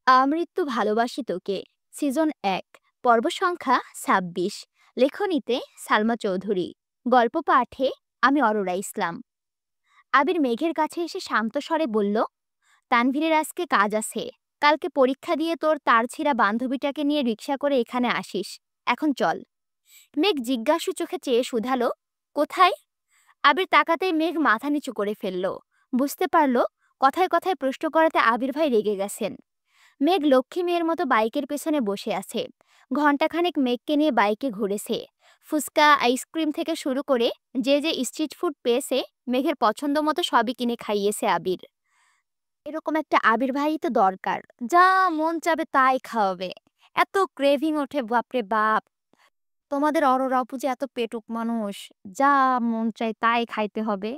আমৃত্যু ভালোবাসি তোকে সিজন ১ পর্ব সংখ্যা ২৬ লেখনীতে সালমা চৌধুরী গল্প পাঠে আমি অরোরা ইসলাম। আবির মেঘের কাছে এসে শান্ত স্বরে বলল, তানভীরের আজকে কাজ আছে, কালকে পরীক্ষা দিয়ে তোর তার ছিঁড়া বান্ধবীটাকে নিয়ে রিক্সা করে এখানে আসিস। এখন চল। মেঘ জিজ্ঞাসু চোখে চেয়ে শুধালো, কোথায়? আবির তাকাতেই মেঘ মাথা নিচু করে ফেলল। বুঝতে পারল কথায় কথায় প্রশ্ন করাতে আবির ভাই রেগে গেছেন। মেঘ লক্ষ্মী মেয়ের মতো বাইকের পেছনে বসে আছে। ঘণ্টাখানেক মেঘকে নিয়ে বাইকে ঘুরেছে। ফুচকা আইসক্রিম থেকে শুরু করে যে যে স্ট্রিট ফুড পেয়েছে মেঘের পছন্দ মতো সবই কিনে খাইয়েছে আবির। এরকম একটা আবির ভাই তো দরকার, যা মন চাবে তাই খাওয়াবে। এত ক্রেভিং ওঠে, বাপরে বাপ। তোমাদের অরোরা আপু যে এত পেটুক মানুষ, যা মন চায় তাই খাইতে হবে।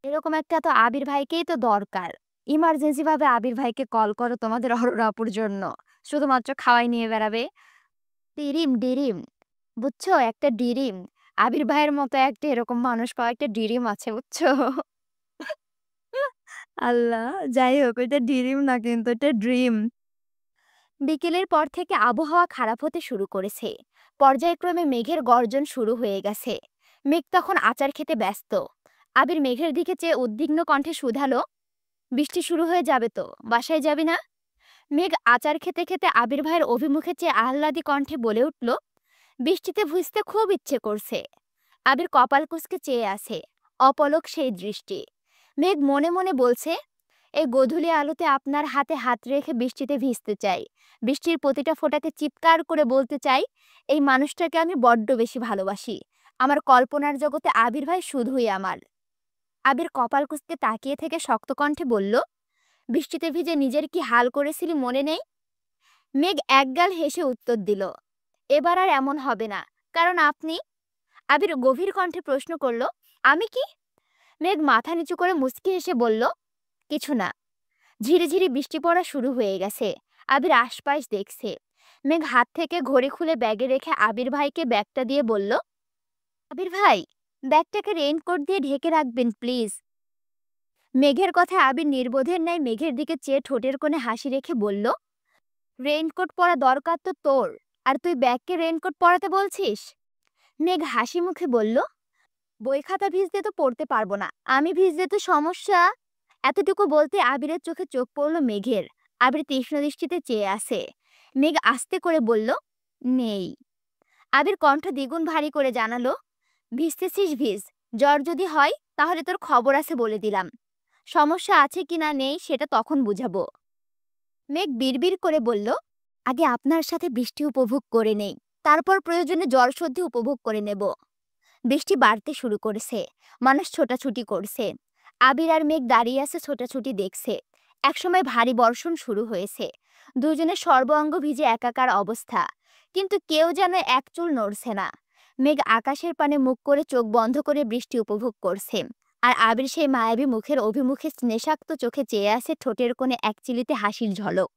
এরকম একটা তো আবির ভাইকেই তো দরকার। ইমার্জেন্সি ভাবে আবির ভাইকে কল করো তোমাদের অরোরা আপুর জন্য, শুধুমাত্র খাওয়াই নিয়ে বেড়াবে। ডিরিম ডিরিম, বুঝছো? একটা ডিরিম। আবির ভাইয়ের মতো একটা এরকম মানুষ পাওয়া একটা ডিরিম আছে, বুঝছো? আল্লাহ, যাই হোক, এটা ডিরিম না, কিন্তু এটা ড্রিম। বিকেলের পর থেকে আবহাওয়া খারাপ হতে শুরু করেছে। পর্যায়ক্রমে মেঘের গর্জন শুরু হয়ে গেছে। মেঘ তখন আচার খেতে ব্যস্ত। আবির মেঘের দিকে চেয়ে উদ্বিগ্ন কণ্ঠে শুধালো, বৃষ্টি শুরু হয়ে যাবে তো, বাসায় যাবি না? মেঘ আচার খেতে খেতে আবির ভাইয়ের অভিমুখে চেয়ে আহ্লাদী কণ্ঠে বলে উঠল, বৃষ্টিতে ভিজতে খুব ইচ্ছে করছে। আবির কপাল কুঁচকে চেয়ে আছে, অপলক সেই দৃষ্টি। মেঘ মনে মনে বলছে, এই গোধূলি আলোতে আপনার হাতে হাত রেখে বৃষ্টিতে ভিজতে চাই। বৃষ্টির প্রতিটা ফোঁটাকে চিৎকার করে বলতে চাই, এই মানুষটাকে আমি বড্ড বেশি ভালোবাসি। আমার কল্পনার জগতে আবির ভাই শুধুই আমার। আবির কপাল কুঁচকে তাকিয়ে থেকে শক্ত কণ্ঠে বলল, বৃষ্টিতে ভিজে নিজের কি হাল করেছিলি মনে নেই? মেঘ একগাল হেসে উত্তর দিল, এবার আর এমন হবে না, কারণ আপনি। আবির গভীর কণ্ঠে প্রশ্ন করল, আমি কি? মেঘ মাথা নিচু করে মুচকি হেসে বলল, কিছু না। ঝিরিঝিরি বৃষ্টি পড়া শুরু হয়ে গেছে। আবির আশপাশ দেখছে। মেঘ হাত থেকে ঘড়ি খুলে ব্যাগে রেখে আবির ভাইকে ব্যাগটা দিয়ে বলল, আবির ভাই, ব্যাগটাকে রেইনকোট দিয়ে ঢেকে রাখবেন প্লিজ। মেঘের কথায় আবির নির্বোধের ন্যায় মেঘের দিকে চেয়ে ঠোঁটের কোণে হাসি রেখে বলল, রেইনকোট পরা দরকার তো তোর, আর তুই ব্যাগকে রেইনকোট পরাতে বলছিস? মেঘ হাসি মুখে বলল, বই খাতা ভিজতে তো পড়তে পারবো না, আমি ভিজলে তো সমস্যা। এতটুকু বলতে আবিরের চোখে চোখ পড়ল মেঘের। আবির তীক্ষ্ণ দৃষ্টিতে চেয়ে আছে। মেঘ আস্তে করে বলল, নেই। আবির কণ্ঠ দ্বিগুণ ভারী করে জানালো, ভিজতেছিস ভিজ, জ্বর যদি হয় তাহলে তোর খবর আছে বলে দিলাম। সমস্যা আছে কি না নেই সেটা তখন বুঝাবো। মেঘ বিড়বিড় করে বলল, আগে আপনার সাথে বৃষ্টি উপভোগ করে নেই, তারপর প্রয়োজনে জ্বর সর্দি উপভোগ করে নেব। বৃষ্টি বাড়তে শুরু করেছে। মানুষ ছোটাছুটি করছে। আবির আর মেঘ দাঁড়িয়ে আছে, ছোটাছুটি দেখছে। একসময় ভারী বর্ষণ শুরু হয়েছে। দুজনের সর্বাঙ্গ ভিজে একাকার অবস্থা, কিন্তু কেউ যেন এক চুল নড়ছে না। মেঘ আকাশের পানে মুখ করে চোখ বন্ধ করে বৃষ্টি উপভোগ করছে, আর আবির সেই মায়াবী মুখের অভিমুখে স্নেশাক্ত চোখে চেয়ে আছে, ঠোঁটের কোণে একচিলিতে হাসির ঝলক।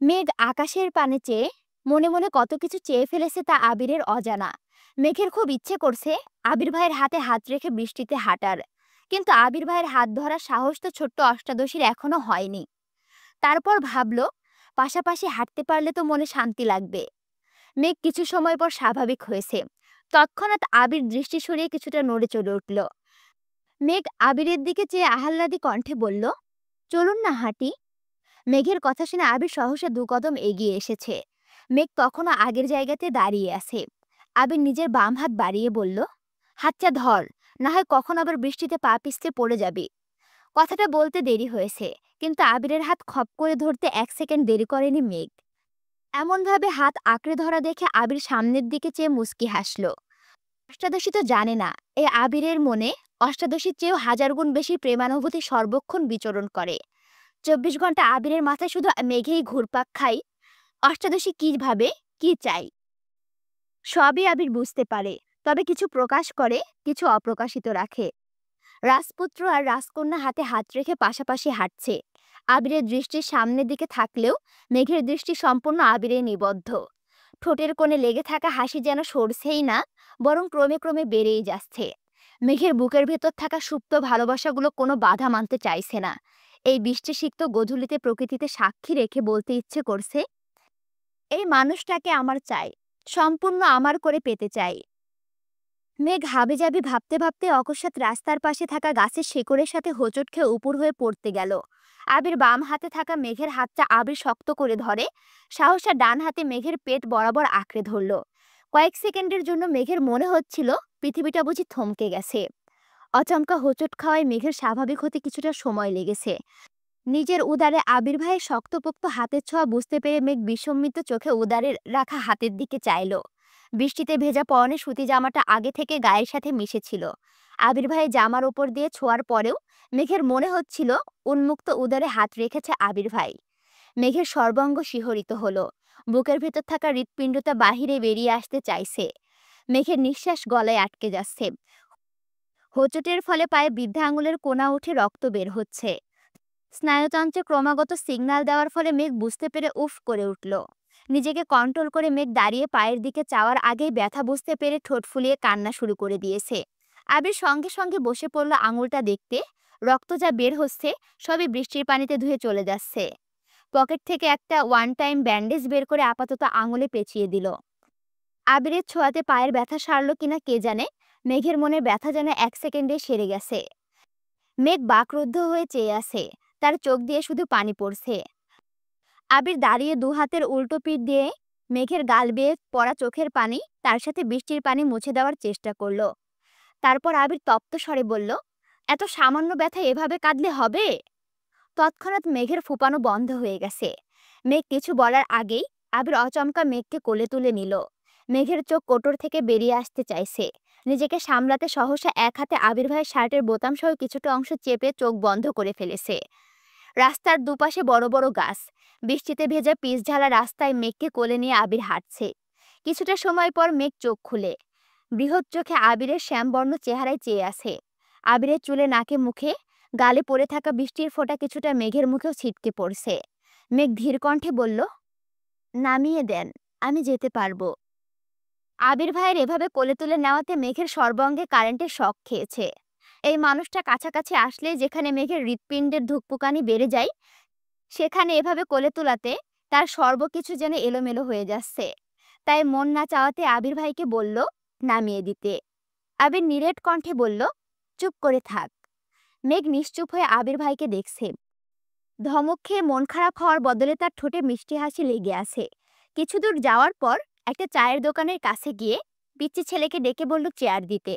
মেঘ আকাশের পানে চেয়ে মনে মনে কত কিছু চেয়ে ফেলেছে তা আবিরের অজানা। মেঘের খুব ইচ্ছে করছে আবির ভাইয়ের হাতে হাত রেখে বৃষ্টিতে হাঁটার, কিন্তু আবির ভাইয়ের হাত ধরার সাহস তো ছোট্ট অষ্টাদশীর এখনো হয়নি। তারপর ভাবল, পাশাপাশি হাঁটতে পারলে তো মনে শান্তি লাগবে। মেঘ কিছু সময় পর স্বাভাবিক হয়েছে। তৎক্ষণাৎ আবির দৃষ্টি সরিয়ে কিছুটা নড়ে চলে উঠল। মেঘ আবিরের দিকে চেয়ে আহ্লাদী কণ্ঠে বলল, চলুন না হাঁটি। মেঘের কথা শুনে আবির সহসা ২ কদম এগিয়ে এসেছে। মেঘ তখনও আগের জায়গাতে দাঁড়িয়ে আছে। আবির নিজের বাম হাত বাড়িয়ে বলল, হাতটা ধর, না হয় কখন আবার বৃষ্টিতে পা পিছলে পড়ে যাবি। কথাটা বলতে দেরি হয়েছে, কিন্তু আবিরের হাত খপ করে ধরতে ১ সেকেন্ড দেরি করেনি মেঘ। এমনভাবে হাত আঁকড়ে ধরা দেখে আবির সামনের দিকে চেয়ে মুচকি হাসল। অষ্টাদশী তো জানে না, এই আবিরের মনে অষ্টাদশীর চেয়েও ১০০০ গুণ বেশি প্রেমানুভূতি সর্বক্ষণ বিচরণ করে। ২৪ ঘন্টা আবিরের মাথায় শুধু মেঘেই ঘুরপাক খাই। অষ্টাদশী কি ভাবে, কি চাই, সবই আবির বুঝতে পারে। তবে কিছু প্রকাশ করে, কিছু অপ্রকাশিত রাখে। রাজপুত্র আর রাজকন্যা হাতে হাত রেখে পাশাপাশি হাঁটছে। আবিরের দৃষ্টি সামনের দিকে থাকলেও মেঘের দৃষ্টি সম্পূর্ণ আবিরে নিবদ্ধ। ঠোঁটের কোণে লেগে থাকা হাসি যেন সরছেই না, বরং ক্রমে ক্রমে বেড়েই যাচ্ছে। মেঘের বুকের ভেতর থাকা সুপ্ত ভালোবাসাগুলো কোনো বাধা মানতে চাইছে না। এই বৃষ্টিসিক্ত গোধূলিতে প্রকৃতিতে সাক্ষী রেখে বলতে ইচ্ছে করছে, এই মানুষটাকে আমার চাই, সম্পূর্ণ আমার করে পেতে চাই। মেঘ হাবিজাবি ভাবতে ভাবতে অকস্মাৎ রাস্তার পাশে থাকা গাছের শেকড়ের সাথে হোঁচট খেয়ে উপর হয়ে পড়তে গেল। আবির বাম হাতে থাকা মেঘের হাতটা আবির শক্ত করে ধরে, সাহসা ডান হাতে মেঘের পেট বরাবর আঁকড়ে ধরল। কয়েক সেকেন্ডের জন্য মেঘের মনে হচ্ছিল পৃথিবীটা বুঝি থমকে গেছে। অচমকা হোঁচট খাওয়ায় মেঘের স্বাভাবিক হতে কিছুটা সময় লেগেছে। নিজের উদারে আবির ভাইয়ের শক্তপোক্ত হাতের ছোঁয়া বুঝতে পেরে মেঘ বিস্মিত চোখে উদারে রাখা হাতের দিকে চাইল। বৃষ্টিতে ভেজা পরনে সুতি জামাটা আগে থেকে গায়ের সাথে মিশেছিল। আবির ভাইয়ের জামার ওপর দিয়ে ছোঁয়ার পরেও মেঘের মনে হচ্ছিল উন্মুক্ত উদারে হাত রেখেছে আবির ভাই। মেঘের সর্বাঙ্গ শিহরিত হলো। বুকের ভেতর থাকা হৃৎপিণ্ডটা বাহিরে বেরিয়ে আসতে চাইছে। মেঘের নিঃশ্বাস গলায় আটকে যাচ্ছে। হোঁচটের ফলে পায়ে বৃদ্ধা আঙুলের কোনা উঠে রক্ত বের হচ্ছে। স্নায়ুতন্ত্রে ক্রমাগত সিগন্যাল দেওয়ার ফলে মেঘ বুঝতে পেরে উফ করে উঠল। নিজেকে কন্ট্রোল করে মেঘ দাঁড়িয়ে পায়ের দিকে চাওয়ার আগেই ব্যথা বুঝতে পেরে ঠোঁট ফুলিয়ে কান্না শুরু করে দিয়েছে। আবির সঙ্গে সঙ্গে বসে পড়ল আঙুলটা দেখতে। রক্ত যা বের হচ্ছে সবই বৃষ্টির পানিতে ধুয়ে চলে যাচ্ছে। পকেট থেকে একটা ওয়ান টাইম ব্যান্ডেজ বের করে আপাতত আঙুলে পেঁচিয়ে দিল। আবিরের ছোঁয়াতে পায়ের ব্যথা সারল কিনা কে জানে, মেঘের মনের ব্যথা যেন 1 সেকেন্ডে সেরে গেছে। মেঘ বাকরুদ্ধ হয়ে চেয়ে আছে, তার চোখ দিয়ে শুধু পানি পড়ছে। আবির দাঁড়িয়ে দু হাতের উল্টো পিঠ দিয়ে মেঘের গাল বেয়ে পড়া চোখের পানি তার সাথে বৃষ্টির পানি মুছে দেওয়ার চেষ্টা করলো। তারপর আবির তপ্ত স্বরে বলল, এত সামান্য ব্যথা এভাবে কাঁদলে হবে? তৎক্ষণাৎ মেঘের ফুপানো বন্ধ হয়ে গেছে। মেঘ কিছু বলার আগেই আবির অচমকা মেঘকে কোলে তুলে নিল। মেঘের চোখ কোটর থেকে বেরিয়ে আসতে চাইছে। নিজেকে সামলাতে সহসা এক হাতে আবির ভাইয়ের শার্টের বোতাম সহ কিছুটা অংশ চেপে চোখ বন্ধ করে ফেলেছে। রাস্তার দুপাশে বড় বড় গাছ। বৃষ্টিতে ভেজা পিচঢালা রাস্তায় মেঘকে কোলে নিয়ে আবির হাঁটছে। কিছুটা সময় পর মেঘ চোখ খুলে বৃহৎ চোখে আবিরের শ্যামবর্ণ চেহারায় চেয়ে আছে। আবিরের চুলে নাকে মুখে গালে পড়ে থাকা বৃষ্টির ফোঁটা কিছুটা মেঘের মুখেও ছিটকে পড়ছে। মেঘ ধীর কণ্ঠে বলল, নামিয়ে দেন, আমি যেতে পারবো। আবির ভাইয়ের এভাবে কোলে তুলে নেওয়াতে মেঘের সর্বাঙ্গে কারেন্টের শক খেয়েছে। এই মানুষটা কাছাকাছি আসলে যেখানে মেঘের হৃৎপিণ্ডের ধুকপুকানি বেড়ে যায়, সেখানে এভাবে কোলে তোলাতে তার সর্বকিছু যেন এলোমেলো হয়ে যাচ্ছে। তাই মন না চাওয়াতে আবির ভাইকে বলল নামিয়ে দিতে। আবির নিরেট কণ্ঠে বলল, চুপ করে থাক। মেঘ নিশ্চুপ হয়ে আবির ভাইকে দেখছে। ধমক খেয়ে মন খারাপ হওয়ার বদলে তার ঠোঁটে মিষ্টি হাসি লেগে আছে। কিছু দূর যাওয়ার পর একটা চায়ের দোকানের কাছে গিয়ে পিচ্চি ছেলেকে ডেকে বলল চেয়ার দিতে।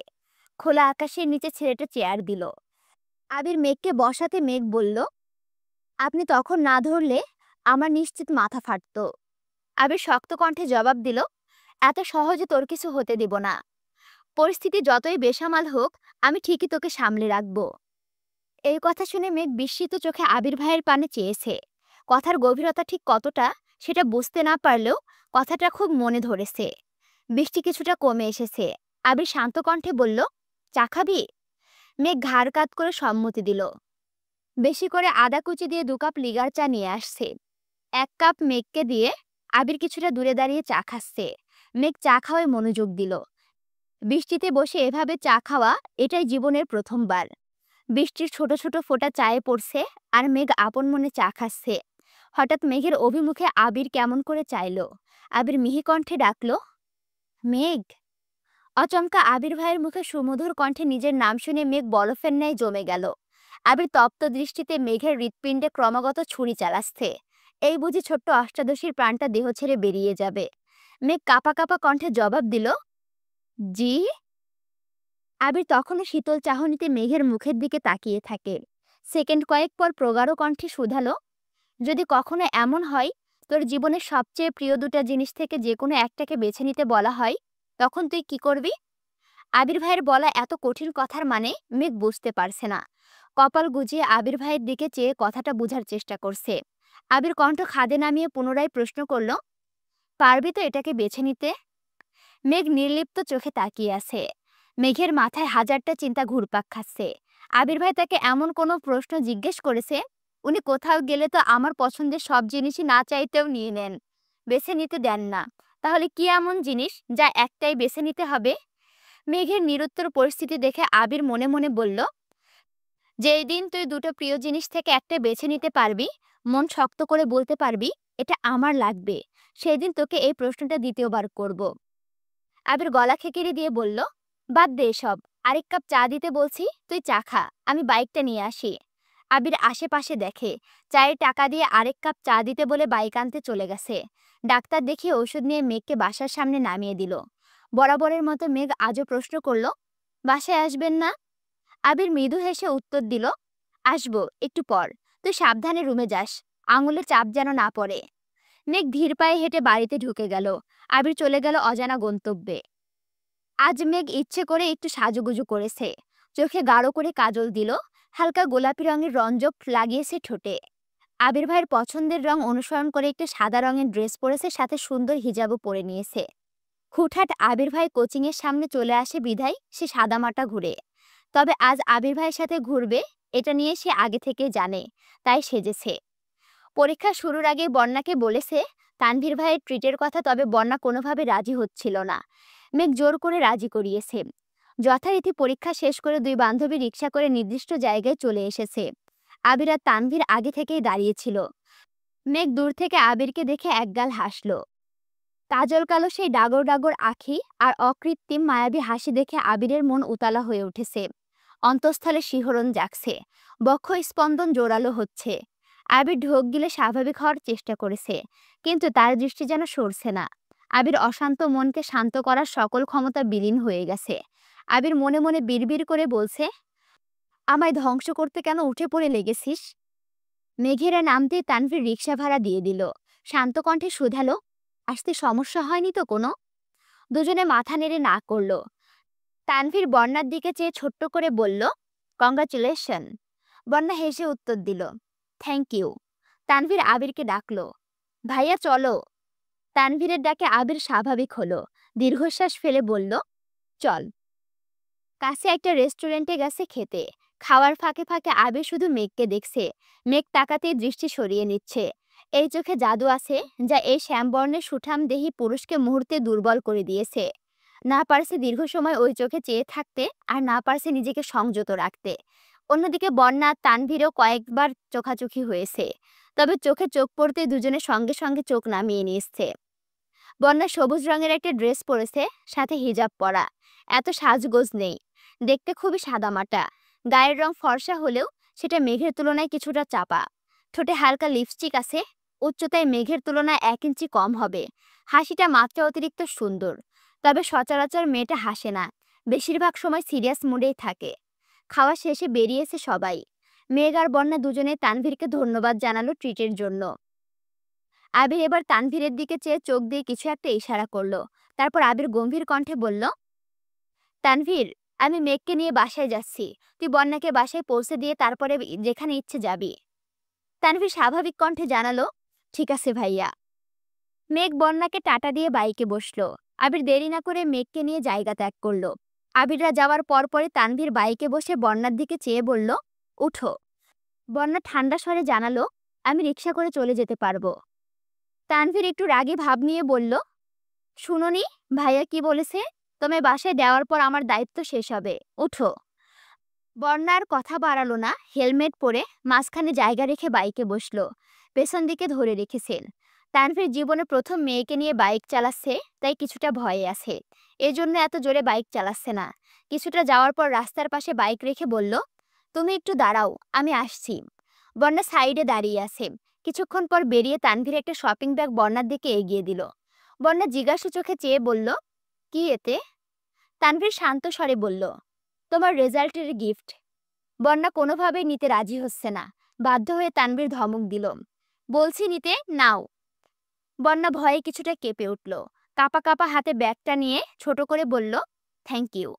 খোলা আকাশের নিচে ছেলেটা চেয়ার দিল। আবির মেঘকে বসাতে মেঘ বলল, আপনি তখন না ধরলে আমার নিশ্চিত মাথা ফাটতো। আবির শক্ত কণ্ঠে জবাব দিল, এত সহজে তোর কিছু হতে দিব না। পরিস্থিতি যতই বেসামাল হোক, আমি ঠিকই তোকে সামলে রাখবো। এই কথা শুনে মেঘ বিস্মিত চোখে আবির ভাইয়ের পানে চেয়েছে। কথার গভীরতা ঠিক কতটা সেটা বুঝতে না পারলেও কথাটা খুব মনে ধরেছে। বৃষ্টি কিছুটা কমে এসেছে। আবির শান্ত কণ্ঠে বলল, চা খাবি? মেঘ ঘাড় কাত করে সম্মতি দিল। বেশি করে আদা কুচি দিয়ে 2 কাপ লিগার চা নিয়ে আসছে। 1 কাপ মেঘকে দিয়ে আবির কিছুটা দূরে দাঁড়িয়ে চা খাচ্ছে। মেঘ চা খাওয়ায় মনোযোগ দিল। বৃষ্টিতে বসে এভাবে চা খাওয়া এটাই জীবনের প্রথমবার। বৃষ্টির ছোট ছোট ফোঁটা চায়ে পড়ছে আর মেঘ আপন মনে চা খাচ্ছে। হঠাৎ মেঘের অভিমুখে আবির কেমন করে চাইল। আবির মিহি কণ্ঠে ডাকল, মেঘ। অচমকা আবির ভাইয়ের মুখে সুমধুর কণ্ঠে নিজের নাম শুনে মেঘ বরফের ন্যায় জমে গেল। আবির তপ্ত দৃষ্টিতে মেঘের হৃৎপিণ্ডে ক্রমাগত ছুরি চালাচ্ছে। এই বুঝি ছোট্ট অষ্টাদশীর প্রাণটা দেহ ছেড়ে বেরিয়ে যাবে। মেঘ কাঁপা কাঁপা কণ্ঠে জবাব দিল, জি। আবির তখনও শীতল চাহনিতে মেঘের মুখের দিকে তাকিয়ে থাকে। সেকেন্ড কয়েক পর প্রগাঢ় কণ্ঠে শুধালো, যদি কখনো এমন হয় তোর জীবনের সবচেয়ে প্রিয় 2টা জিনিস থেকে যে কোনো একটাকে বেছে নিতে বলা হয়, তখন তুই কি করবি? আবির ভাইয়ের বলা এত কঠিন কথার মানে মেঘ বুঝতে পারছে না। কপাল গুজিয়ে আবির ভাইয়ের দিকে চেয়ে কথাটা বোঝার চেষ্টা করছে। আবির কণ্ঠ খাদে নামিয়ে পুনরায় প্রশ্ন করল, পারবি তো এটাকে বেছে নিতে? মেঘ নির্লিপ্ত চোখে তাকিয়ে আছে। মেঘের মাথায় হাজারটা চিন্তা ঘুরপাক খাচ্ছে। আবির ভাই তাকে এমন কোনো প্রশ্ন জিজ্ঞেস করেছে, উনি কোথাও গেলে তো আমার পছন্দের সব জিনিসই না চাইতেও নিয়ে নেন, বেছে নিতে দেন না। তাহলে কি এমন জিনিস যা একটাই বেছে নিতে হবে? মেঘের নিরুত্তর পরিস্থিতি দেখে আবির মনে মনে বলল, যেই দিন তুই দুটো প্রিয় জিনিস থেকে একটা বেছে নিতে পারবি, মন শক্ত করে বলতে পারবি এটা আমার লাগবে, সেই দিন তোকে এই প্রশ্নটা দ্বিতীয়বার করব। আবির গলা খেকিরি দিয়ে বলল, বাদ দে এসব, আরেক কাপ চা দিতে বলছি, তুই চা খা, আমি বাইকটা নিয়ে আসি। আবির আশেপাশে দেখে চায়ের টাকা দিয়ে আরেক কাপ চা দিতে বলে বাইক আনতে চলে গেছে। ডাক্তার দেখিয়ে ওষুধ নিয়ে মেঘকে বাসার সামনে নামিয়ে দিল। বরাবরের মতো মেঘ আজও প্রশ্ন করল, বাসায় আসবেন না? আবির মৃদু হেসে উত্তর দিল, আসবো একটু পর, তুই সাবধানে রুমে যাস, আঙুলে চাপ যেন না পড়ে। মেঘ ধীর পায়ে হেঁটে বাড়িতে ঢুকে গেল। আবির চলে গেল অজানা গন্তব্যে। আজ মেঘ ইচ্ছে করে একটু সাজুগুজু করেছে। চোখে গাঢ় করে কাজল দিল, হালকা গোলাপি রঙের রঞ্জক লাগিয়েছে ঠোঁটে। আবির ভাইয়ের পছন্দের রং অনুসরণ করে একটা সাদা রঙের ড্রেস পরেছে, সাথে সুন্দর হিজাবও পরে নিয়েছে। হুটহাট আবির ভাই কোচিং এর সামনে চলে আসে বিধায় সে সাদামাটা ঘুরে। তবে আজ আবির ভাইয়ের সাথে ঘুরবে এটা নিয়ে সে আগে থেকে জানে, তাই সেজেছে। পরীক্ষা শুরুর আগেই বন্যাকে বলেছে তানভীর ভাইয়ের ট্রিটের কথা, তবে বন্যা কোনোভাবে রাজি হচ্ছিল না। মেঘ জোর করে রাজি করিয়েছে। যথারীতি পরীক্ষা শেষ করে দুই বান্ধবী রিক্সা করে নির্দিষ্ট জায়গায় চলে এসেছে। আবির আর তানভীর আগে থেকেই দাঁড়িয়েছিল। মেঘ দূর থেকে আবিরকে দেখে একগাল হাসল। কাজল কালো সেই ডাগর ডাগর আঁখি আর অকৃত্রিম মায়াবী হাসি দেখে আবিরের মন উতালা হয়ে উঠেছে। অন্তঃস্থলে শিহরণ জাগছে, বক্ষ স্পন্দন জোরালো হচ্ছে। আবির ঢোক গিলে স্বাভাবিক হওয়ার চেষ্টা করেছে, কিন্তু তার দৃষ্টি যেন সরছে না। আবির অশান্ত মনকে শান্ত করার সকল ক্ষমতা বিলীন হয়ে গেছে। আবির মনে মনে বিড়বিড় করে বলছে, আমায় ধ্বংস করতে কেন উঠে পড়ে লেগেছিস? মেঘেরা নামতেই তানভীর রিক্সা ভাড়া দিয়ে দিল। শান্ত কণ্ঠে শুধালো, আসতে সমস্যা হয়নি তো কোনো? দুজনে মাথা নেড়ে না করলো। তানভীর বন্যার দিকে চেয়ে ছোট্ট করে বলল, কংগ্রাচুলেশন। বন্যা হেসে উত্তর দিল, থ্যাংক ইউ। তানভীর আবিরকে ডাকলো, ভাইয়া চলো। তানভীরের ডাকে আবির স্বাভাবিক হলো, দীর্ঘশ্বাস ফেলে বলল, চল। কাছে একটা রেস্টুরেন্টে গেছে খেতে। খাওয়ার ফাঁকে ফাঁকে আবির শুধু মেঘকে দেখছে। মেঘ তাকাতেই দৃষ্টি সরিয়ে নিচ্ছে। এই চোখে জাদু আছে, যা এই শ্যামবর্ণের সুঠাম দেহী পুরুষকে মুহূর্তে দুর্বল করে দিয়েছে। না পারছে দীর্ঘ সময় ওই চোখে চেয়ে থাকতে, আর না পারছে নিজেকে সংযত রাখতে। অন্যদিকে বন্যা আর তানভীরও কয়েকবার চোখাচোখি হয়েছে, তবে চোখে চোখ পড়তে দুজনের সঙ্গে সঙ্গে চোখ নামিয়ে নিয়েছে। বন্যা সবুজ রঙের একটা ড্রেস পরেছে, সাথে হিজাব পরা। এত সাজগোজ নেই, দেখতে খুবই সাদামাটা। গায়ের রং ফর্সা হলেও সেটা মেঘের তুলনায় কিছুটা চাপা। ঠোঁটে হালকা লিপস্টিক আছে। উচ্চতায় মেঘের তুলনায় 1 ইঞ্চি কম হবে। হাসিটা মাত্রা অতিরিক্ত সুন্দর, তবে সচরাচর মেয়েটা হাসে না, বেশিরভাগ সময় সিরিয়াস মুডেই থাকে। খাওয়া শেষে বেরিয়েছে সবাই। মেঘ আর বন্যা দুজনে তানভীরকে ধন্যবাদ জানালো ট্রিটের জন্য। আবির এবার তানভীরের দিকে চেয়ে চোখ দিয়ে কিছু একটা ইশারা করলো। তারপর আবির গম্ভীর কণ্ঠে বলল, তানভীর, আমি মেঘকে নিয়ে বাসায় যাচ্ছি, তুই বন্যাকে বাসায় পৌঁছে দিয়ে তারপরে যেখানে ইচ্ছে যাবি। তানভীর স্বাভাবিক কণ্ঠে জানালো, ঠিক আছে ভাইয়া। মেঘ বন্যাকে টাটা দিয়ে বাইকে বসলো। আবির দেরি না করে মেঘকে নিয়ে জায়গা ত্যাগ করলো। আবিররা যাওয়ার পরপরই তানভীর বাইকে বসে বন্যার দিকে চেয়ে বলল, উঠো। বন্যা ঠান্ডা স্বরে জানালো, আমি রিক্সা করে চলে যেতে পারবো। তানভীর একটু রাগী ভাব নিয়ে বলল, শুনোনি, ভাইয়া কি বলেছে? তোমায় বাসায় দেওয়ার পর আমার দায়িত্ব শেষ হবে, উঠো। বন্যার কথা বাড়ালো না, হেলমেট পরে মাঝখানে জায়গা রেখে বাইকে বসলো। পেছন দিকে ধরে রেখেছেন। তানভীর জীবনে প্রথম মেয়েকে নিয়ে বাইক চালাচ্ছে, তাই কিছুটা ভয়ে আছে। এজন্য এত জোরে বাইক চালাচ্ছে না। কিছুটা যাওয়ার পর রাস্তার পাশে বাইক রেখে বলল, তুমি একটু দাঁড়াও, আমি আসছি। বন্যা সাইডে দাঁড়িয়ে আছে। কিছুক্ষণ পর বেরিয়ে তানভীর একটা শপিং ব্যাগ বন্যার দিকে এগিয়ে দিল। বন্যা জিজ্ঞাসু চোখে চেয়ে বলল, কি এতে? তানভীর শান্ত স্বরে বলল, তোমার রেজাল্টের গিফট। বন্যা কোনোভাবেই নিতে রাজি হচ্ছে না। বাধ্য হয়ে তানভীর ধমক দিল, বলছি নিতে নাও। বন্যা ভয়ে কিছুটা কেঁপে উঠল। কাপা কাপা হাতে ব্যাগটা নিয়ে ছোট করে বলল, থ্যাংক ইউ।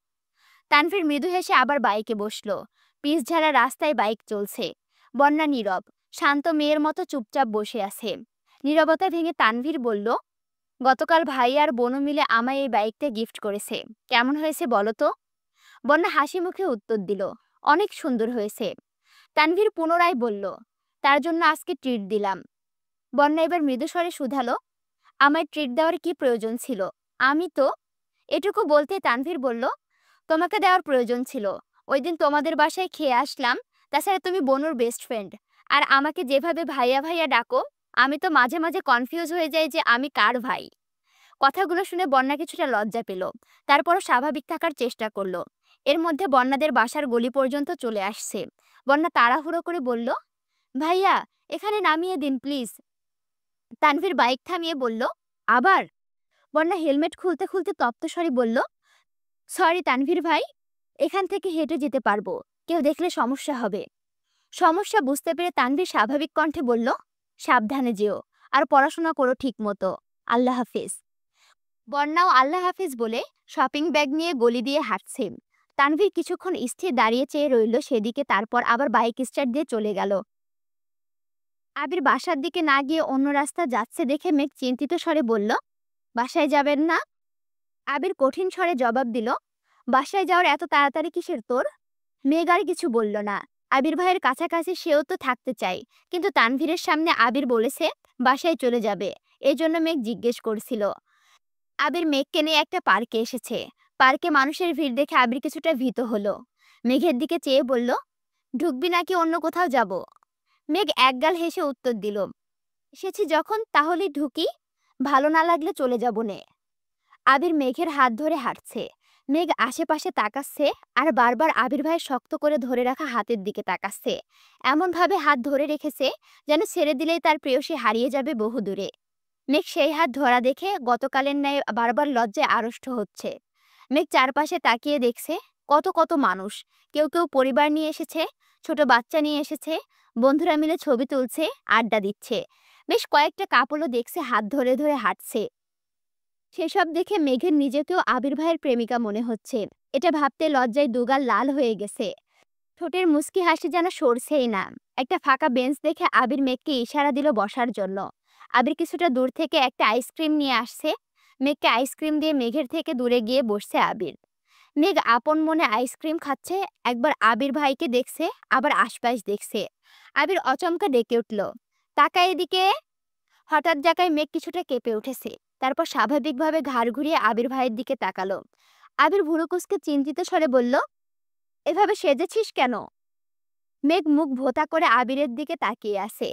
তানভীর মৃদু হেসে আবার বাইকে বসলো। পিচঝাড়া রাস্তায় বাইক চলছে। বন্যা নীরব, শান্ত মেয়ের মতো চুপচাপ বসে আছে। নীরবতা ভেঙে তানভীর বলল, গতকাল ভাই আর বোনু মিলে আমায় এই বাইকটা গিফট করেছে, কেমন হয়েছে বলো তো? বন্যা হাসি মুখে উত্তর দিল, অনেক সুন্দর হয়েছে। তানভীর পুনরায় বলল, তার জন্য আজকে ট্রিট দিলাম। বন্যা এবার মৃদুস্বরে শুধালো, আমায় ট্রিট দেওয়ার কি প্রয়োজন ছিল? আমি তো। এটুকু বলতে তানভীর বলল, তোমাকে দেওয়ার প্রয়োজন ছিল। ওই দিন তোমাদের বাসায় খেয়ে আসলাম, তাছাড়া তুমি বনুর বেস্ট ফ্রেন্ড, আর আমাকে যেভাবে ভাইয়া ভাইয়া ডাকো, আমি তো মাঝে মাঝে কনফিউজ হয়ে যাই যে আমি কার ভাই। কথাগুলো শুনে বন্যা কিছুটা লজ্জা পেল, তারপরও স্বাভাবিক থাকার চেষ্টা করলো। এর মধ্যে বন্যাদের বাসার গলি পর্যন্ত চলে আসছে। বন্যা তাড়াহুড়ো করে বলল, ভাইয়া এখানে নামিয়ে দিন প্লিজ। তানভীর বাইক থামিয়ে বলল, আবার? বন্যা হেলমেট খুলতে খুলতে তপ্তস্বরে বলল, সরি তানভীর ভাই, এখান থেকে হেঁটে যেতে পারবো, কেউ দেখলে সমস্যা হবে। সমস্যা বুঝতে পেরে তানভীর স্বাভাবিক কণ্ঠে বলল, সাবধানে যেও, আর পড়াশোনা করো ঠিক মতো। আল্লাহ হাফিজ। বন্যাও আল্লাহ হাফিজ বলে শপিং ব্যাগ নিয়ে গলি দিয়ে হাঁটছে। তানভীর কিছুক্ষণ স্থির দাঁড়িয়ে চেয়ে রইল সেদিকে, তারপর আবার বাইক স্টার্ট দিয়ে চলে গেল। আবির বাসার দিকে না গিয়ে অন্য রাস্তা যাচ্ছে দেখে মেঘ চিন্তিত স্বরে বলল, বাসায় যাবেন না? আবির কঠিন স্বরে জবাব দিল, বাসায় যাওয়ার এত তাড়াতাড়ি কিসের তোর? মেঘ আর কিছু বলল না। আবির ভাইয়ের কাছাকাছি সেও তো থাকতে চাই, কিন্তু তানভীরের সামনে আবির বলেছে বাসায় চলে যাবে, এজন্য মেঘ জিজ্ঞেস করছিল। আবির মেঘকে নিয়ে একটা পার্কে এসেছে। পার্কে মানুষের ভিড় দেখে আবির কিছুটা ভীত হলো। মেঘের দিকে চেয়ে বলল, ঢুকবি নাকি অন্য কোথাও যাব? মেঘ একগাল হেসে উত্তর দিল, এসেছি যখন তাহলেই ঢুকি, ভালো না লাগলে চলে যাব নে। আবির মেঘের হাত ধরে হাঁটছে। মেঘ আশেপাশে তাকাচ্ছে আর বারবার আবির ভাইয়ের শক্ত করে ধরে রাখা হাতের দিকে তাকাচ্ছে। এমনভাবে হাত ধরে রেখেছে যেন ছেড়ে দিলেই তার প্রেয়সী হারিয়ে যাবে বহু দূরে। মেঘ সেই হাত ধরা দেখে গতকালের ন্যায় বারবার লজ্জায় আড়ষ্ট হচ্ছে। মেঘ চারপাশে তাকিয়ে দেখছে কত কত মানুষ। কেউ কেউ পরিবার নিয়ে এসেছে, ছোট বাচ্চা নিয়ে এসেছে, বন্ধুরা মিলে ছবি তুলছে, আড্ডা দিচ্ছে। বেশ কয়েকটা কাপড়ও দেখছে হাত ধরে ধরে হাঁটছে। সেসব দেখে মেঘের নিজেকেও আবির ভাইয়ের প্রেমিকা মনে হচ্ছে। এটা ভাবতে লজ্জায় দুগাল লাল হয়ে গেছে। ঠোঁটের মুচকি হাসি যেন সরছেই না। একটা ফাঁকা বেঞ্চ দেখে আবির মেঘকে ইশারা দিল বসার জন্য। আবির কিছুটা দূর থেকে একটা আইসক্রিম নিয়ে আসছে। মেঘকে আইসক্রিম দিয়ে মেঘের থেকে দূরে গিয়ে বসছে আবির। মেঘ আপন মনে আইসক্রিম খাচ্ছে, একবার আবির ভাইকে দেখছে, আবার আশপাশ দেখছে। আবির অচমকা ডেকে উঠল, তাকা এদিকে। হঠাৎ জায়গায় মেঘ কিছুটা কেঁপে উঠেছে। তারপর স্বাভাবিকভাবে ঘাড় ঘুরিয়ে আবির ভাইয়ের দিকে তাকালো। আবির ভুরু কুঁচকে চিন্তিত স্বরে বলল, এভাবে সেজেছিস কেন? মেঘ মুখ ভোঁতা করে আবিরের দিকে তাকিয়ে আছে।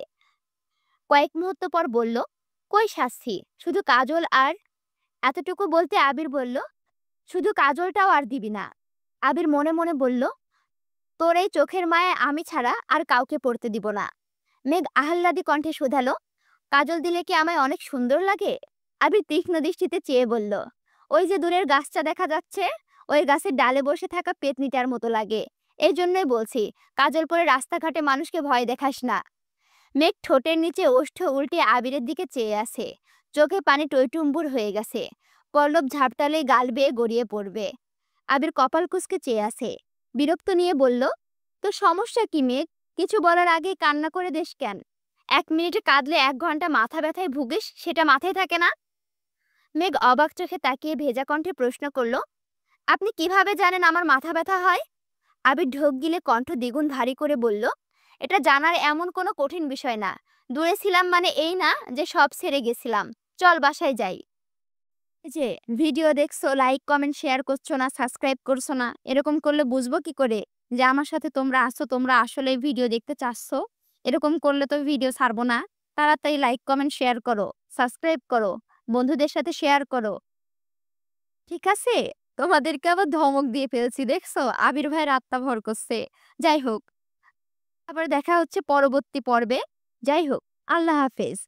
কয়েক মুহূর্ত পর বলল, কই সাজছি, শুধু কাজল আর। এতটুকু বলতে আবির বলল, শুধু কাজলটাও আর দিবি না? আবির মনে মনে বলল, তোর এই চোখের মায়ায় আমি ছাড়া আর কাউকে পড়তে দিব না। মেঘ আহ্লাদি কণ্ঠে শুধালো, কাজল দিলে কি আমায় অনেক সুন্দর লাগে? আবির তীক্ষ্ণ দৃষ্টিতে চেয়ে বলল, ওই যে দূরের গাছটা দেখা যাচ্ছে, ওই গাছের ডালে বসে থাকা পেতনিটার মতো লাগে। এই জন্যই বলছি, কাজল পরে রাস্তাঘাটে মানুষকে ভয় দেখাস না। মেঘ ঠোঁটের নিচে ওষ্ঠ উল্টে আবিরের দিকে চেয়ে আছে। চোখে পানি টইটুম্বুর হয়ে গেছে। পল্লব ঝাপটালে গাল বেয়ে গড়িয়ে পড়বে। আবির কপাল কুঁচকে চেয়ে আছে। বিরক্ত নিয়ে বলল, তোর সমস্যা কি মেঘ? কিছু বলার আগেই কান্না করে দেশ কেন? 1 মিনিটে কাঁদলে 1 ঘন্টা মাথা ব্যথায় ভুগিস, সেটা মাথায় থাকে না? মেঘ অবাক চোখে তাকিয়ে ভেজা কণ্ঠে প্রশ্ন করল, আপনি কিভাবে জানেন আমার মাথা ব্যথা হয়? আবির ঢোক গিলে কণ্ঠ দ্বিগুণ ভারী করে বলল, এটা জানার এমন কোনো কঠিন বিষয় না। দূরে ছিলাম মানে এই না যে সব ছেড়ে গেছিলাম। চল বাসায় যাই। এই যে ভিডিও দেখছো, লাইক কমেন্ট শেয়ার করছো না, সাবস্ক্রাইব করছো না, এরকম করলে বুঝবো কি করে যে আমার সাথে তোমরা আছো, তোমরা আসলে ভিডিও দেখতে চাচ্ছো? এরকম করলে তো ভিডিও ছাড়বো না। তাড়াতাড়ি লাইক কমেন্ট শেয়ার করো, সাবস্ক্রাইব করো, বন্ধুদের সাথে শেয়ার করো, ঠিক আছে? তোমাদেরকে আবার ধমক দিয়ে ফেলছি, দেখছো? আবির ভাইয়ের আত্মা ভর করছে। যাই হোক, আবার দেখা হচ্ছে পরবর্তী পর্বে। যাই হোক, আল্লাহ হাফেজ।